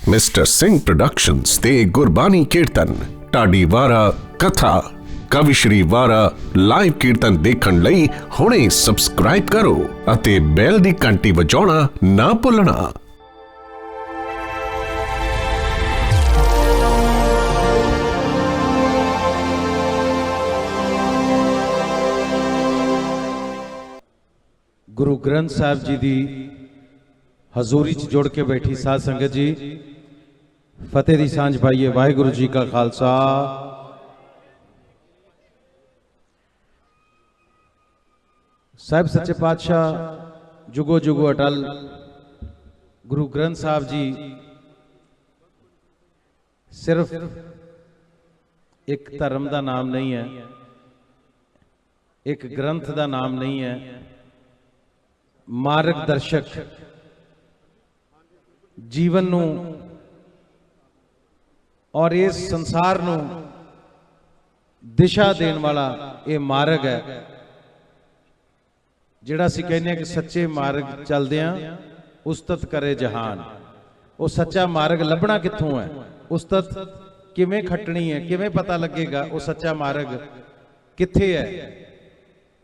Mister Singh productions ਤੇ ਗੁਰਬਾਣੀ ਕੀਰਤਨ ਢਾਡੀ ਵਾਰਾ ਕਥਾ ਕਵਿਸ਼ਰੀ ਵਾਰਾ ਲਾਈਵ ਕੀਰਤਨ ਦੇਖਣ ਲਈ ਹੁਣੇ ਸਬਸਕ੍ਰਾਈਬ ਕਰੋ ਅਤੇ ਬੈਲ ਦੀ ਘੰਟੀ ਵਜਾਉਣਾ ਨਾ ਭੁੱਲਣਾ। गुरु ग्रंथ साहब जी की हजूरी च जुड़ के बैठी साध संगत जी फतेह दी सांझ पाइए। वाहिगुरु जी का खालसा साहिब सच्चे पातशाह जुगो जुगो अटल गुरु ग्रंथ साहब जी सिर्फ एक धर्म का नाम नहीं है, एक ग्रंथ का नाम नहीं है, मार्गदर्शक जीवन नू और इस संसार नू दिशा देने वाला ये मार्ग है जिहड़ा असीं कहने कि सच्चे मार्ग चलदे आ उस्तत करे जहान। वो सच्चा मार्ग लभना कित्थों है, उस्तत किवें खटनी है, किवें पता लगेगा वो सच्चा मार्ग कित्थे है।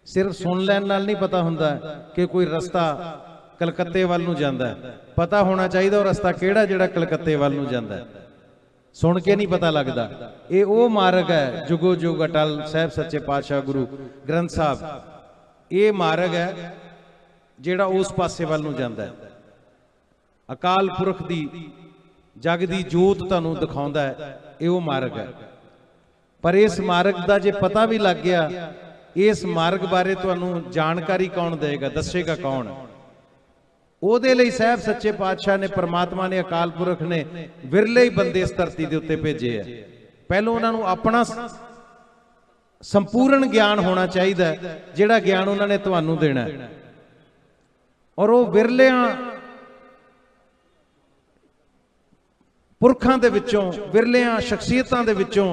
सिर्फ सुन लैन नाल नहीं पता हुंदा कि कोई रस्ता कलकत्ते वाल नूं जांदा है, पता होना चाहिए वो रस्ता किहड़ा जिहड़ा कलकत्ते वाल नूं जांदा है। सुन के नहीं पता लगता। ये वो मार्ग है जुगो जुग अटल साहिब सच्चे पातशाह गुरु ग्रंथ साहब, ये मार्ग है जिहड़ा उस पासे वाल नूं जांदा है। अकाल पुरख दी जग दी जोत तुहानूं दिखाउंदा है, ये वो मार्ग है। पर इस मार्ग दा जे पता भी लग गया, इस मार्ग बारे तुहानूं जानकारी कौन देगा, दसेगा कौन? ਉਹਦੇ ਲਈ ਸਾਹਿਬ सच्चे पातशाह ने परमात्मा ने अकाल पुरख ने विरले ही बंदे इस धरती के उत्ते भेजे है। पहलों उन्होंने अपना संपूर्ण ज्ञान होना चाहिए, जिहड़ा ज्ञान उन्होंने तुहानूं देना है। और वो विरलियां पुरखां दे विचों विरलियां शख्सियतां दे विचों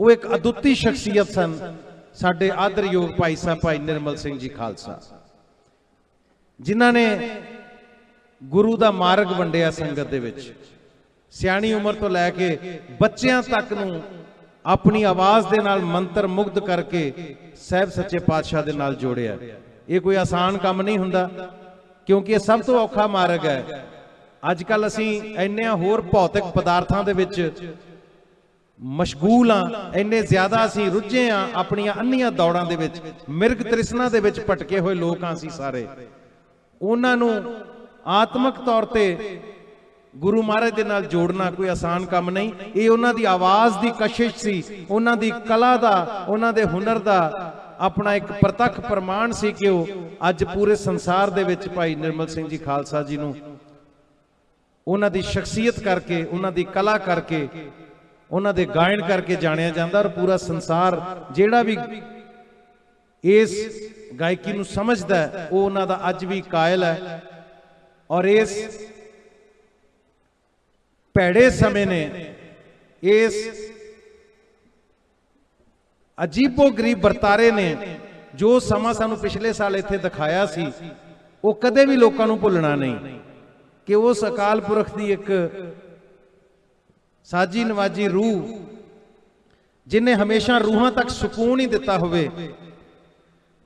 वो एक अदुੱਤੀ शख्सियत सन साडे आदरयोग भाई साहब भाई निर्मल सिंह जी खालसा, जिन्हां ने गुरु दा मार्ग वंडिया संगत दे विच। सियाणी उम्र तो लैके बच्चियां तक नूं अपनी आवाज़ दे नाल मंत्र मुग्ध करके साहिब सच्चे पातशाह दे नाल जोड़िया। ये कोई आसान काम नहीं हुंदा, क्योंकि ये सब तो औखा मार्ग है। अजकल असीं इन्ने होर भौतिक पदार्थां दे विच मशगूल हाँ, इन्ने ज्यादा असीं रुझे हाँ अपनियां अन्नियां दौड़ां दे विच, मिर्ग तृष्णा दे विच भटके हुए लोग हाँ असीं सारे। उन्हां नूं आत्मक तौर ते गुरु महाराज दे नाल जोड़ना कोई आसान काम नहीं। ये उन्हां दी आवाज़ दी कशिश सी, उन्हां दी कला दा, उन्हां दे हुनर दा अपना एक प्रतख प्रमाण सी कि वो अज पूरे संसार दे विच भाई निर्मल सिंह जी खालसा जी नूं उन्हां दी शख्सियत करके, उन्हां दी कला करके, उन्हां दे गायन करके जानिया जांदा। और पूरा संसार जिहड़ा भी इस गायकी नूं समझदा है वो उन्हां दा अज भी कायल है। और इस भैड़े समय ने, इस अजीबो गरीब वरतारे ने जो समा सानू पिछले साल इत्थे दिखाया सी, वो कदे भी लोकां नूं भुलना नहीं कि उस अकाल पुरख दी एक साजी नवाजी रूह जिन्हें हमेशा रूहां तक सुकून ही दिता होवे।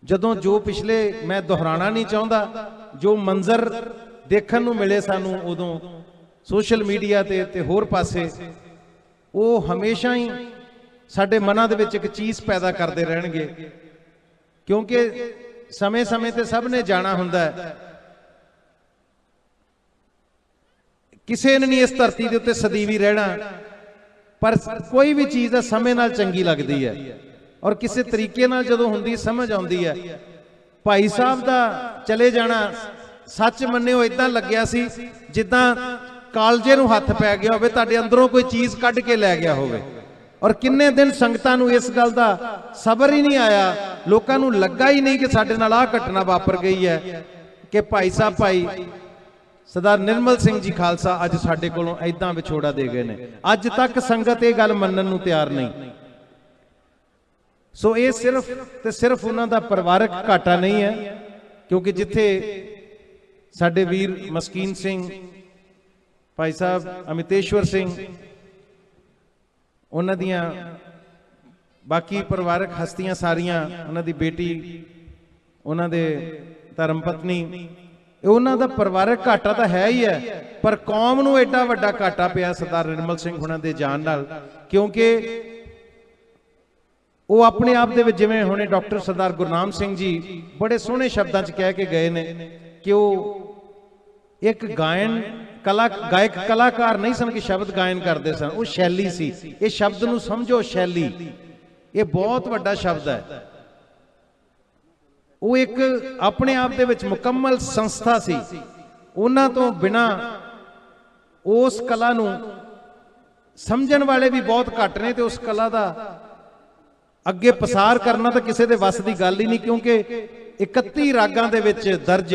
जदों जो पिछले, मैं दोहराना नहीं चाहता, जो मंजर देखण नूं मिले सानू उदों सोशल मीडिया ते होर पासे, वो हमेशा ही साडे मनां दे विच एक चीज़ पैदा करते रहणगे। क्योंकि समय समय ते सब ने जाना हुंदा है, किसी ने नहीं इस धरती के उत्ते सदीवी रहना, पर कोई भी चीज़ है समय नाल चंगी लगती है। और किसी तरीके नाल जदों हुंदी समझ आउंदी है। भाई साहब दा चले जाना सच मन्निओ इदां लग्गिया सी जिद्दां कालजे नूं हत्थ पै गया होवे, तुहाडे अंदरों कोई चीज़ कढ के लै गया होवे। और किन्ने दिन संगतां नूं इस गल दा सबर ही नहीं आया, लोकां नूं लगा ही नहीं कि साडे नाल आह घटना वापर गई है कि भाई साहब भाई सरदार निर्मल सिंह जी खालसा अज साडे कोलों इदां विछोड़ा दे गए ने। अज तक संगत ये गल मन्नण नूं तैयार नहीं। सो ये सिर्फ ते सिर्फ उन्हां दा परिवारक घाटा नहीं है, क्योंकि जिथे साडे वीर मस्कीन सिंह भाई साहब अमितेश्वर सिंह, उन्हां दियां बाकी परिवारक हस्तियां सारियां, उन्हां दी बेटी, उन्हां दे धर्म पत्नी, उन्हां दा परिवारक घाटा तो है ही है, पर कौम नूं एडा वड्डा घाटा पिया सरदार निर्मल सिंह हुणां दे जाण नाल, क्योंकि वो अपने आप दे विच जिवें हुणे डॉक्टर सरदार गुरनाम सिंह जी बड़े सोहणे शब्दां च कह के गए ने कि वो एक गायक कलाकार नहीं सन कि शब्द गायन करते सन, वो शैली सी। ये शब्द नूं समझो, शैली ये बहुत वड्डा शब्द है। वो एक अपने आप दे विच मुकम्मल संस्था सी। उन्हां तो बिना उस कला नूं समझण वाले भी बहुत घट ने, ते उस कला दा अगे पसार करना तो किसी दे वस दी गल ही नहीं, क्योंकि 31 रागां दे विच दर्ज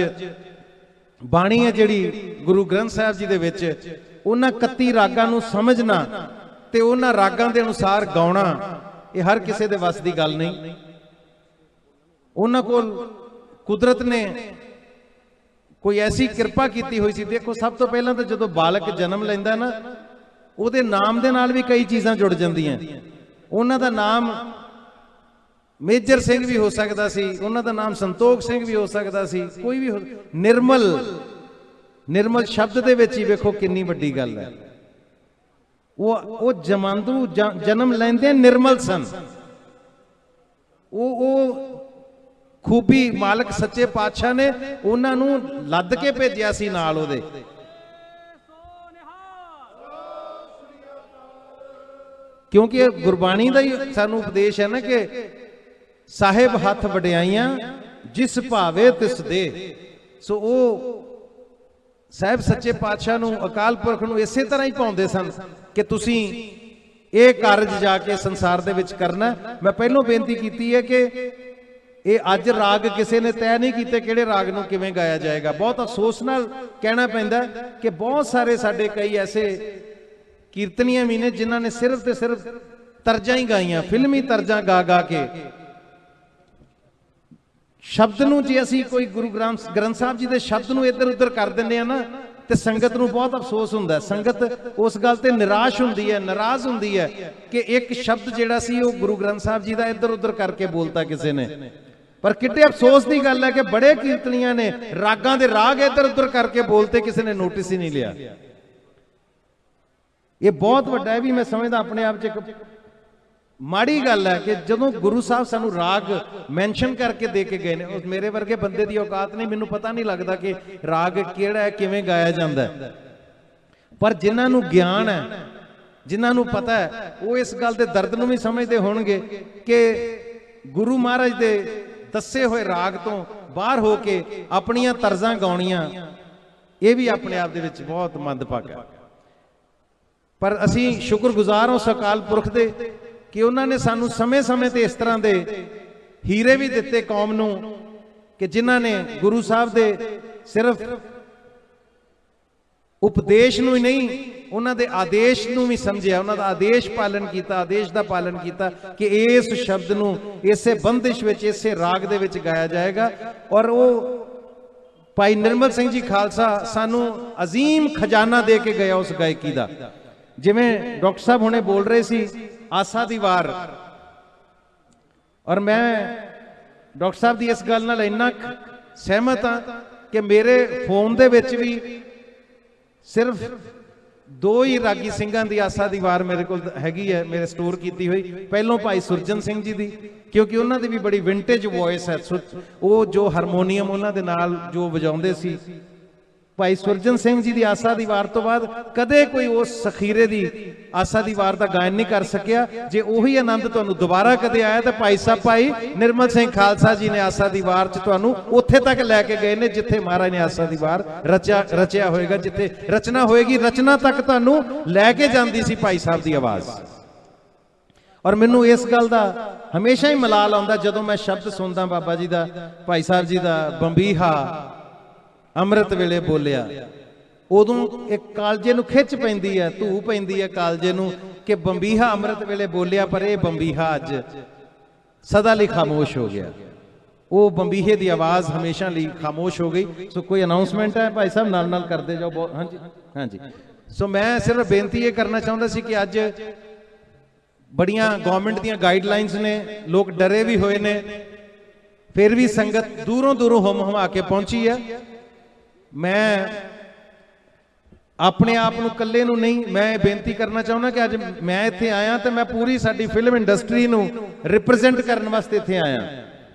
बाणी है जिहड़ी गुरु ग्रंथ साहिब जी दे विच, उन्हां 31 रागां नूं समझना ते उन्हां रागां दे अनुसार गाउणा ये हर किसी दे वस दी गल नहीं। उन्हां कोल कुदरत ने कोई ऐसी किरपा कीती हुई सी। देखो सब तो पहलां तो जदों बालक जन्म लैंदा ना, उहदे नाम दे नाल भी कई चीज़ां जुड़ जांदियां। उन्हां दा नाम मेजर सिंह भी हो सकता सी, उन्हां दा नाम संतोख सिंह भी हो सकता सी, कोई भी हो। निर्मल शब्द दे विच ही वेखो कितनी वड्डी गल है। वो जमांदू जन्म लैंदे निर्मल सन। वो खूबी मालक सच्चे पातशाह ने उन्हां नूं लद के भेजिया सी नाल ओहदे। क्योंकि गुरबाणी का ही सानू उपदेश है ना कि साहिब हथ वडियाइयां जिस भावे तिस दे। सो वो साहिब सच्चे पातशाह नूं अकाल पुरख नूं इसे तरह ही पाउंदे सन कि तुसीं ये कारज जाके संसार दे विच करना। मैं पहलों बेनती कीती है कि ये अज राग किसी ने तय नहीं कीते किहड़े राग नूं किवें गाया जाएगा। बहुत अफसोस नाल कहना पैंदा कि बहुत सारे साडे कई ऐसे कीर्तनियां भी ने जिन्हां ने सिर्फ ते सिर्फ तर्जां ही गाइयां, फिल्मी तर्जां गा गा के। शब्द नूं जे असीं कोई गुरु ग्रंथ साहिब जी दे शब्द नूं इधर उधर कर दिंदे आ ना, ते संगत नूं बहुत अफसोस हुंदा है। संगत उस गल ते निराश हुंदी है, नाराज हुंदी है कि एक शब्द जिहड़ा सी वो गुरु ग्रंथ साहिब जी दा इधर उधर करके बोलता किसी ने। पर कितने अफसोस की गल है कि बड़े कीर्तनियां ने रागां दे राग इधर उधर करके बोलते, किसी ने नोटिस ही नहीं लिया। ये बहुत वड्डा है। भी मैं समझदा अपने आप च एक माड़ी गल है कि जदों गुरु साहब सानू राग मैंशन करके दे के गए ने, उस मेरे वर्गे बंदे दी औकात नहीं, मैनू पता नहीं लगता कि राग किहड़ा है, किवें गाया जांदा है। पर जिन्हां नू ज्ञान है, जिन्हां नू पता है, वो इस गल दे दर्द नू भी समझदे होणगे कि गुरु महाराज दे दसे हुए राग तो बाहर हो के अपनियां तर्जां गाउणियां, ये भी अपने आप दे विच बहुत मंदभागा। पर असीं शुक्रगुजार हो अकाल पुरख दे कि उन्होंने सानू समय समय ते इस तरह के हीरे भी दिते कौम नू कि जिन्हां ने गुरु साहब दे सिर्फ उपदेश नू ही नहीं, उन्हां दे आदेश नू भी समझिया, उन्हां दा आदेश पालन किया, आदेश दा पालन किया कि इस शब्द नू इसे बंदिश विच, इसे राग दे विच गाया जाएगा। और वो भाई निर्मल सिंह जी खालसा सानू अजीम खजाना दे के गया उस गायकी का। जिवें डॉक्टर साहब हुणे बोल रहे सी आसा दी वार, और मैं डॉक्टर साहब की इस गल नाल इन्ना सहमत हाँ कि मेरे फोन दे विच भी सिर्फ 2 ही रागी सिंघां दी आसा दी वार मेरे को हैगी है, मेरे स्टोर की हुई। पहलों भाई सुरजन सिंह जी दी, क्योंकि उन्हां दी भी बड़ी विंटेज वॉइस है। वो जो हारमोनीयम उन्हां दे नाल जो वजाउंदे सी, भाई सुरजन सिंह जी की आसा दी वार तो बाद कदे कोई उस सखीरे की आसा दी वार का गायन नहीं कर सकिया। जे उही आनंद तुहानू दोबारा कदे आया तो भाई साहब भाई निर्मल सिंह खालसा जी ने आसा दी वार च तुहानू उत्थे तक लैके गए ने जिथे महाराज ने आसा दी वार रचिया होएगा, जिथे रचना होएगी, रचना तक तुहानू लैके जांदी सी भाई साहब की आवाज़। और मैनू इस गल का हमेशा ही मलाल आउंदा जदों मैं शब्द सुनदा बाबा जी का, भाई साहब जी का बंबीहा अमृत वेले बोलिया, उदों एक कालजे नू खिच पैंदी है, धू पैंदी है कालजे नू कि बंबीहा अमृत वेले बोलिया, पर यह बंबीहा अज सदा लई खामोश हो गया। वो बंबीहे की आवाज़ हमेशा लई खामोश हो गई। सो कोई अनाउंसमेंट है भाई साहब? नाल नाल करते जाओ। बहुत हाँ जी, हाँ जी। सो मैं सिर्फ बेनती ये करना चाहता सी कि अज बड़ियां गवर्नमेंट दीयां गाइडलाइंस ने, लोग डरे भी होए ने, फिर भी संगत दूरों दूरों हुम हुमा के पहुंची है। मैं अपने आप नूं कल्ले नूं नहीं, मैं बेनती करना चाहुंदा कि अज मैं इत्थे आया तो मैं पूरी साडी फिल्म इंडस्ट्री नूं रिप्रजेंट करने वास्ते इत्थे आया,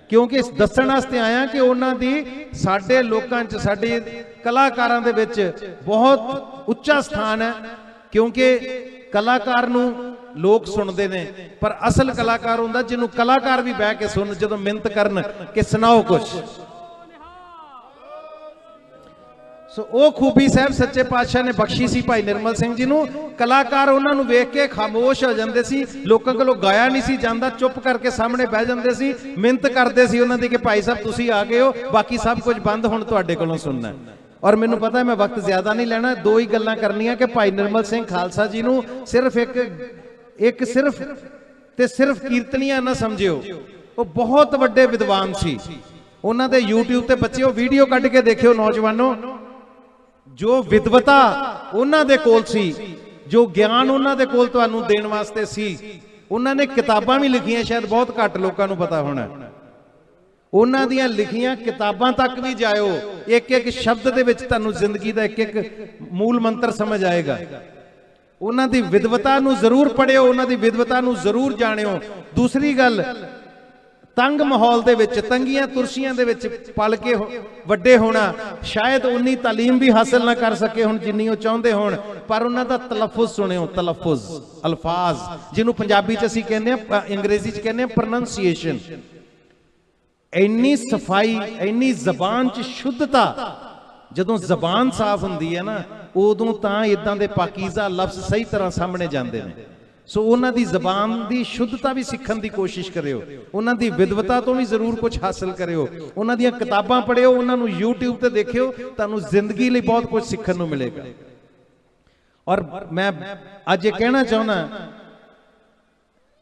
क्योंकि दस्सण वास्ते आया कि उन्हां दी साडे लोकां च, साडे कलाकारां दे विच बहुत उच्चा स्थान है। क्योंकि कलाकार नूं लोग सुनते ने, पर असल कलाकार हुंदा जिन्हों कलाकार भी बह के सुन, जदों मिन्नत करन कि सुनाओ कुछ। सो वो खूबी साहब सच्चे पातशाह ने बख्शी सी भाई निर्मल सिंह जी नूं। कलाकार उन्हां नूं वेख के खामोश हो जांदे सी, लोकां कोलों गाया नहीं सी जांदा, चुप करके सामने बह जांदे सी, मिन्नत करदे सी उन्हां दी कि भाई साहब तुसीं आ गए हो, बाकी सब कुछ बंद, हुण तुहाडे कोलों सुनना है। और मैनूं पता है मैं वक्त ज्यादा नहीं लेना, दो ही गल्लां करनियां कि भाई निर्मल सिंह खालसा जी नूं सिर्फ एक सिर्फ कीर्तनियां ना समझियो, वो बहुत वड्डे विद्वान सी। उन्हां दे यूट्यूब ते बच्चे वो वीडियो कढ के देखियो नौजवानों, जो विद्वता उन्हां दे कोल सी, जो ज्ञान उन्हां दे कोल तुहानूं देण वास्ते सी। उन्हां ने किताबां भी लिखियां, शायद बहुत घੱਟ लोकां नूं पता होना। उन्हां दियां लिखियां किताबां तक भी जाओ, एक एक शब्द दे विच तुहानूं जिंदगी दा एक एक मूल मंत्र समझ आएगा। उन्हां दी विद्वता नूं जरूर पढ़ियो, उन्हां दी विद्वता नूं जरूर जाणियो। दूसरी गल, तंग माहौल दे विच, तंगियां तुरशियां दे विच पल के वड्डे होना, शायद उन्नी तालीम भी हासिल ना कर सके हुण जिन्नी वो चाहुंदे होण, पर उन्हां दा तलफ़ुज़ सुणियो, तलफ़ुज़, अल्फाज, जिन्हों पंजाबी च असीं कहंदे आ, अंग्रेजी च कहंदे आ प्रोनंसिएशन। इन्नी सफाई, इन्नी जबान च शुद्धता, जदों जबान साफ हुंदी है ना, उदों तां इदां दे पाकीज़ा लफ्ज़ सही तरह सामने जांदे ने। सो उन्हां दी जबान दी शुद्धता भी सीखण दी कोशिश करियो, उन्हां दी विद्वता तो भी जरूर कुछ हासिल करियो, उन्हां दियां किताबां पढ़ियो, उन्हां नूं यूट्यूब ते देखियो, तुहानूं जिंदगी लई बहुत कुछ सीखण नूं मिलेगा। और मैं अज ये कहना चाहुंदा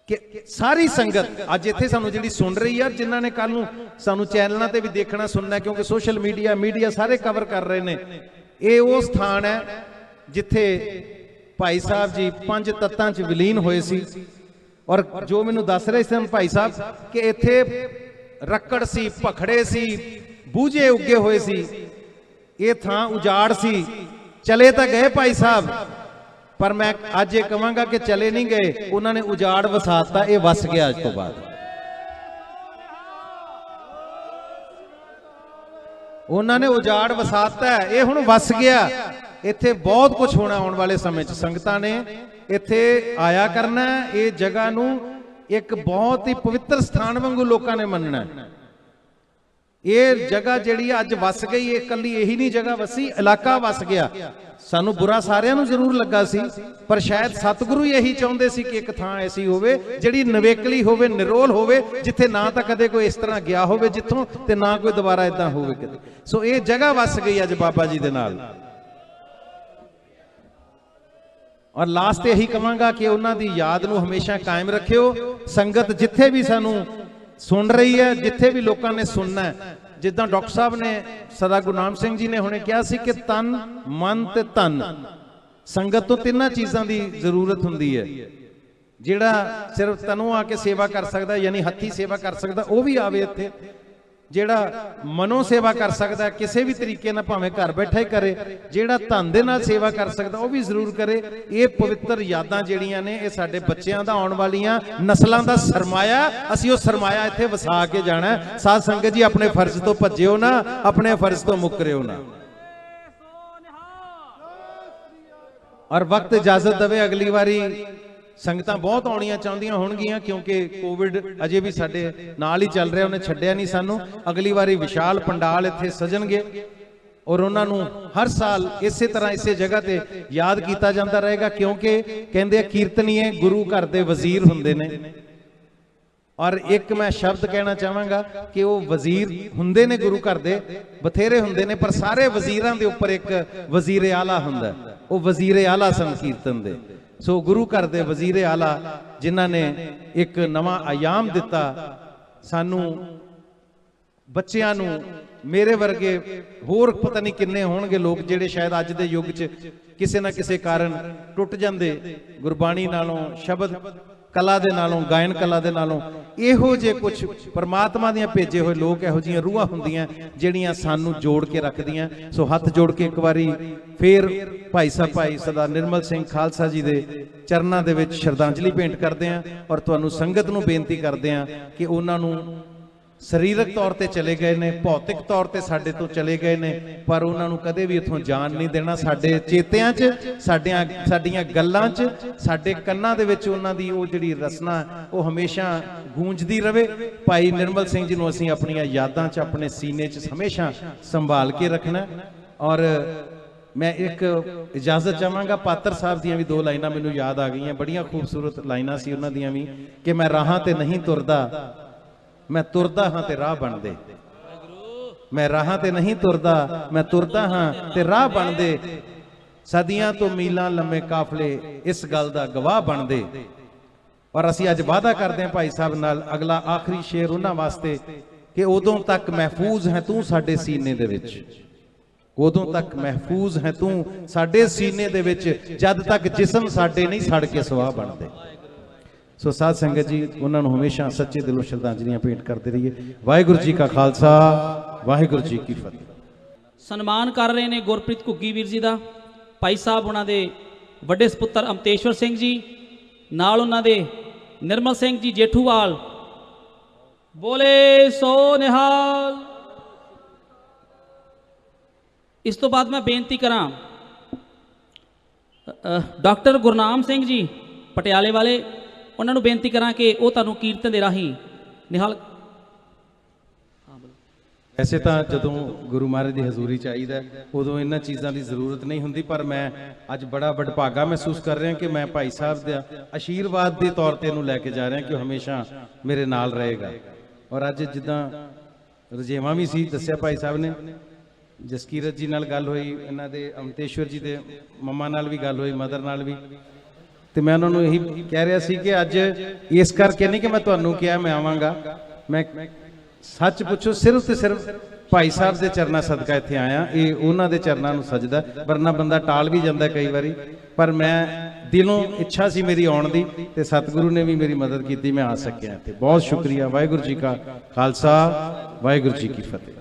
कि सारी संगत अज इत्थे सानूं जिहड़ी सुन रही है, जिन्हां ने कल नूं सानूं चैनलों ते भी देखना सुनना, क्योंकि सोशल मीडिया सारे कवर कर रहे ने, ये वो स्थान है जिथे भाई साहब जी 5 तत्तां च विलीन होए सी। और जो मैनूं दस रहे सन भाई साहब कि इत्थे रक्कड़ सी, भखड़े सी, बूझे उगे होए सी, ये थां उजाड़ सी। चले तो गए भाई साहब, पर मैं अज ये कहांगा कि चले नहीं गए, उन्होंने उजाड़ वसाता, ये वस गया। अज तो बाद उन्होंने उजाड़ वसाता है, ये हुण वस गया। इत्थे बहुत कुछ होना आने वाले समय च। संगतां ने इत्थे आया करना, ये जगह नूं एक बहुत ही पवित्र स्थान वांगू लोकां ने मनना। ये जगह जिहड़ी अज वस गई, ये कल्ली यही नहीं जगह वसी, इलाका वस गया। सानू बुरा सारिਆਂ ਨੂੰ ਜ਼ਰੂਰ ਲੱਗਾ ਸੀ, पर शायद सतगुरु यही चाਹੁੰਦੇ ਸੀ कि एक ਥਾਂ ऐसी ਹੋਵੇ ਜਿਹੜੀ ਨਵੇਕਲੀ ਹੋਵੇ, ਨਿਰੋਲ ਹੋਵੇ, ਜਿੱਥੇ ਨਾ ਤਾਂ ਕਦੇ ਕੋਈ ਇਸ ਤਰ੍ਹਾਂ ਗਿਆ ਹੋਵੇ ਜਿੱਥੋਂ, ਤੇ ਨਾ ਕੋਈ ਦੁਬਾਰਾ ਇਦਾਂ ਹੋਵੇ ਕਦੇ। ਸੋ ਇਹ ਜਗ੍ਹਾ ਵਸ ਗਈ ਅੱਜ ਬਾਬਾ ਜੀ ਦੇ ਨਾਲ। और लास्ट यही कहांगा कि उन्हां दी याद नूं हमेशा कायम रखियो। संगत जिथे भी सानू सुन रही है, जिथे भी लोगों ने सुनना है, जिद्दां डॉक्टर साहब ने, सरदार गुरनाम सिंह जी ने हुणे कहा सी कि तन, मन ते धन, संगत तो तिन्हां चीज़ां दी जरूरत हुंदी है। जिहड़ा सिर्फ तनों आके सेवा कर सकदा, यानी हत्थी सेवा कर सकदा, वो भी आवे इत्थे। जिहड़ा मनो सेवा कर सकता है किसी भी तरीके नाल, भावें घर बैठा ही करे, जिहड़ा धन दे नाल सेवा कर सकता वो भी जरूर करे। ये पवित्र यादां जिहड़ियां ने, ये साडे बच्चों दा आउण वालियां नस्लां दा सरमाया, असीं वो सरमाया इत्थे वसा के जाना है। साध संगत जी अपने फर्ज तो भज्जिओ ना, अपने फर्ज तो मुकरिओ ना। और वक्त इजाजत देवे, अगली बारी संगतां बहुत आउणियां चाहुंदियां होणगियां, क्योंकि कोविड अजे भी साडे नाल ही चल रहा, उन्हें छड्डिया नहीं सानू। अगली बारी विशाल पंडाल इत्थे सजणगे और उन्हां नूं हर साल इसे तरह इसे जगह ते याद किया जाता रहेगा, क्योंकि कहंदे कीर्तनीए गुरु घर दे वजीर हुंदे ने। और एक मैं शब्द कहना चाहांगा कि वो वजीर हुंदे ने गुरु घर दे, बथेरे हुंदे ने, पर सारे वजीरां दे उपर एक वजीर आला हुंदा, वो वजीर आला सन कीर्तन दे। सो गुरु घर दे वजीर आला जिन्हां ने एक नवा आयाम दिता सानू, बच्चियां नू, मेरे वर्गे होर पता नहीं किन्ने होणगे लोग जिहड़े शायद अज दे युग च ਕਿਸੇ ਨਾ ਕਿਸੇ ਕਾਰਨ ਟੁੱਟ ਜਾਂਦੇ ਗੁਰਬਾਣੀ ਨਾਲੋਂ, ਸ਼ਬਦ ਕਲਾ ਦੇ ਨਾਲੋਂ, ਗਾਇਨ ਕਲਾ ਦੇ ਨਾਲੋਂ। ਇਹੋ ਜਿਹੇ ਕੁਝ ਪਰਮਾਤਮਾ ਦੀਆਂ ਭੇਜੇ ਹੋਏ ਲੋਕ, ਇਹੋ ਜਿਹੀਆਂ ਰੂਹਾਂ ਹੁੰਦੀਆਂ ਜਿਹੜੀਆਂ ਸਾਨੂੰ ਜੋੜ ਕੇ ਰੱਖਦੀਆਂ। ਸੋ ਹੱਥ ਜੋੜ ਕੇ ਇੱਕ ਵਾਰੀ ਫੇਰ ਭਾਈ ਸਾਹਿਬ ਭਾਈ ਸਰਦਾਰ ਨਿਰਮਲ ਸਿੰਘ ਖਾਲਸਾ ਜੀ ਦੇ ਚਰਨਾਂ ਦੇ ਵਿੱਚ ਸ਼ਰਧਾਂਜਲੀ ਭੇਂਟ ਕਰਦੇ ਹਾਂ ਔਰ ਤੁਹਾਨੂੰ ਸੰਗਤ ਨੂੰ ਬੇਨਤੀ ਕਰਦੇ ਹਾਂ ਕਿ ਉਹਨਾਂ ਨੂੰ ਸਰੀਰਕ ਤੌਰ ਤੇ ਚਲੇ ਗਏ ਨੇ, ਭੌਤਿਕ ਤੌਰ ਤੇ ਸਾਡੇ ਤੋਂ ਚਲੇ ਗਏ ਨੇ, ਪਰ ਉਹਨਾਂ ਨੂੰ ਕਦੇ ਵੀ ਇੱਥੋਂ ਜਾਣ ਨਹੀਂ ਦੇਣਾ। ਸਾਡੇ ਚੇਤਿਆਂ 'ਚ, ਸਾਡੀਆਂ ਗੱਲਾਂ 'ਚ, ਸਾਡੇ ਕੰਨਾਂ ਦੇ ਵਿੱਚ ਉਹਨਾਂ ਦੀ ਉਹ ਜਿਹੜੀ ਰਸਨਾ ਉਹ ਹਮੇਸ਼ਾ ਗੂੰਜਦੀ ਰਵੇ। ਭਾਈ ਨਿਰਮਲ ਸਿੰਘ ਜੀ ਨੂੰ ਅਸੀਂ ਆਪਣੀਆਂ ਯਾਦਾਂ 'ਚ, ਆਪਣੇ ਸੀਨੇ 'ਚ ਹਮੇਸ਼ਾ ਸੰਭਾਲ ਕੇ ਰੱਖਣਾ। ਔਰ ਮੈਂ ਇੱਕ ਇਜਾਜ਼ਤ ਚਾਹਾਂਗਾ, ਪਾਤਰ ਸਾਹਿਬ ਦੀਆਂ ਵੀ 2 ਲਾਈਨਾਂ ਮੈਨੂੰ ਯਾਦ ਆ ਗਈਆਂ, ਬੜੀਆਂ ਖੂਬਸੂਰਤ ਲਾਈਨਾਂ ਸੀ ਉਹਨਾਂ ਦੀਆਂ ਵੀ, ਕਿ ਮੈਂ ਰਾਹਾਂ ਤੇ ਨਹੀਂ ਤੁਰਦਾ, ਮੈਂ ਤੁਰਦਾ ਹਾਂ ਤੇ ਰਾਹ ਬਣਦੇ। ਮੈਂ ਰਾਹਾਂ ਤੇ ਨਹੀਂ ਤੁਰਦਾ, ਮੈਂ ਤੁਰਦਾ ਹਾਂ ਤੇ ਰਾਹ ਬਣਦੇ। ਸਦੀਆਂ ਤੋਂ ਮੀਲਾਂ ਲੰਮੇ ਕਾਫਲੇ ਇਸ ਗੱਲ ਦਾ ਗਵਾਹ ਬਣਦੇ। ਔਰ ਅਸੀਂ ਅੱਜ ਵਾਅਦਾ ਕਰਦੇ ਹਾਂ ਭਾਈ ਸਾਹਿਬ ਨਾਲ, ਅਗਲਾ ਆਖਰੀ ਸ਼ੇਰ ਉਹਨਾਂ ਵਾਸਤੇ ਕਿ ਉਦੋਂ ਤੱਕ ਮਹਿਫੂਜ਼ ਹੈ ਤੂੰ ਸਾਡੇ ਸੀਨੇ ਦੇ ਵਿੱਚ, ਉਦੋਂ ਤੱਕ ਮਹਿਫੂਜ਼ ਹੈ ਤੂੰ ਸਾਡੇ ਸੀਨੇ ਦੇ ਵਿੱਚ, ਜਦ ਤੱਕ ਜਿਸਮ ਸਾਡੇ ਨਹੀਂ ਸੜ ਕੇ ਸਵਾਹ ਬਣਦੇ। ਸੋ ਸਾਧ ਸੰਗਤ ਜੀ, ਉਹਨਾਂ ਨੂੰ ਹਮੇਸ਼ਾ ਸੱਚੇ ਦਿਲੋਂ ਸ਼ਰਧਾਂਜਲੀਆਂ ਭੇਂਟ ਕਰਦੇ ਰਹੀਏ। ਵਾਹਿਗੁਰੂ ਜੀ ਕਾ ਖਾਲਸਾ, ਵਾਹਿਗੁਰੂ ਜੀ ਕੀ ਫਤਿਹ। ਸਨਮਾਨ ਕਰ ਰਹੇ ਨੇ ਗੁਰਪ੍ਰੀਤ ਘੁੱਗੀ ਵੀਰ ਜੀ ਦਾ, ਭਾਈ ਸਾਹਿਬ ਉਹਨਾਂ ਦੇ ਵੱਡੇ ਸਪੁੱਤਰ ਅਮਤੇਸ਼ਵਰ ਸਿੰਘ ਜੀ, ਨਾਲ ਉਹਨਾਂ ਦੇ ਨਿਰਮਲ ਸਿੰਘ ਜੀ ਜੇਠੂਵਾਲ। ਬੋਲੇ ਸੋ ਨਿਹਾਲ। ਇਸ ਤੋਂ ਬਾਅਦ ਮੈਂ ਬੇਨਤੀ ਕਰਾਂ ਡਾਕਟਰ ਗੁਰਨਾਮ ਸਿੰਘ ਜੀ ਪਟਿਆਲੇ ਵਾਲੇ, ਉਹਨਾਂ ਨੂੰ ਬੇਨਤੀ ਕਰਾਂ ਕਿ ਉਹ ਤੁਹਾਨੂੰ ਕੀਰਤਨ ਦੇ ਰਾਹੀਂ ਨਿਹਾਲ। ਵੈਸੇ ਤਾਂ ਜਦੋਂ ਗੁਰੂ ਮਹਾਰਾਜ ਦੀ ਹਜ਼ੂਰੀ ਚ ਆਈਦਾ ਉਦੋਂ ਇਹਨਾਂ ਚੀਜ਼ਾਂ ਦੀ ਜ਼ਰੂਰਤ ਨਹੀਂ ਹੁੰਦੀ, ਪਰ ਮੈਂ ਅੱਜ ਬੜਾ ਵਡਭਾਗਾ ਮਹਿਸੂਸ ਕਰ ਰਿਹਾ ਕਿ ਮੈਂ ਭਾਈ ਸਾਹਿਬ ਦਾ ਆਸ਼ੀਰਵਾਦ ਦੇ ਤੌਰ ਤੇ ਇਹਨੂੰ ਲੈ ਕੇ ਜਾ ਰਿਹਾ ਕਿ ਉਹ ਹਮੇਸ਼ਾ ਮੇਰੇ ਨਾਲ ਰਹੇਗਾ। ਔਰ ਅੱਜ ਜਿੱਦਾਂ ਰਜੇਵਾਂ ਵੀ ਸੀ, ਦੱਸਿਆ ਭਾਈ ਸਾਹਿਬ ਨੇ, ਜਸਕੀਰਤ ਜੀ ਨਾਲ ਗੱਲ ਹੋਈ, ਇਹਨਾਂ ਦੇ ਅਮਤੇਸ਼ਵਰ ਜੀ ਦੇ ਮੰਮਾ ਨਾਲ ਵੀ ਗੱਲ ਹੋਈ, ਮਦਰ ਨਾਲ ਵੀ, ਤੇ ਮੈਂ ਉਹਨਾਂ ਨੂੰ ਇਹੀ ਕਹਿ ਰਿਹਾ ਸੀ ਕਿ ਅੱਜ ਇਸ ਕਰਕੇ ਨਹੀਂ ਕਿ ਮੈਂ ਤੁਹਾਨੂੰ ਕਿਹਾ ਮੈਂ ਆਵਾਂਗਾ, ਮੈਂ ਸੱਚ ਪੁੱਛੋ ਸਿਰਫ ਤੇ ਸਿਰਫ ਭਾਈ ਸਾਹਿਬ ਦੇ ਚਰਨਾਂ ਸਦਕਾ ਇੱਥੇ ਆਇਆ। ਇਹ ਉਹਨਾਂ ਦੇ ਚਰਨਾਂ ਨੂੰ ਸਜਦਾ, ਵਰਨਾ ਬੰਦਾ ਟਾਲ ਵੀ ਜਾਂਦਾ ਕਈ ਵਾਰੀ, ਪਰ ਮੈਂ ਦਿਲੋਂ ਇੱਛਾ ਸੀ ਮੇਰੀ ਆਉਣ ਦੀ, ਤੇ ਸਤਿਗੁਰੂ ਨੇ ਵੀ ਮੇਰੀ ਮਦਦ ਕੀਤੀ, ਮੈਂ ਆ ਸਕਿਆ। ਤੇ ਬਹੁਤ ਸ਼ੁਕਰੀਆ। ਵਾਹਿਗੁਰੂ ਜੀ ਕਾ ਖਾਲਸਾ, ਵਾਹਿਗੁਰੂ ਜੀ ਕੀ ਫਤਿਹ।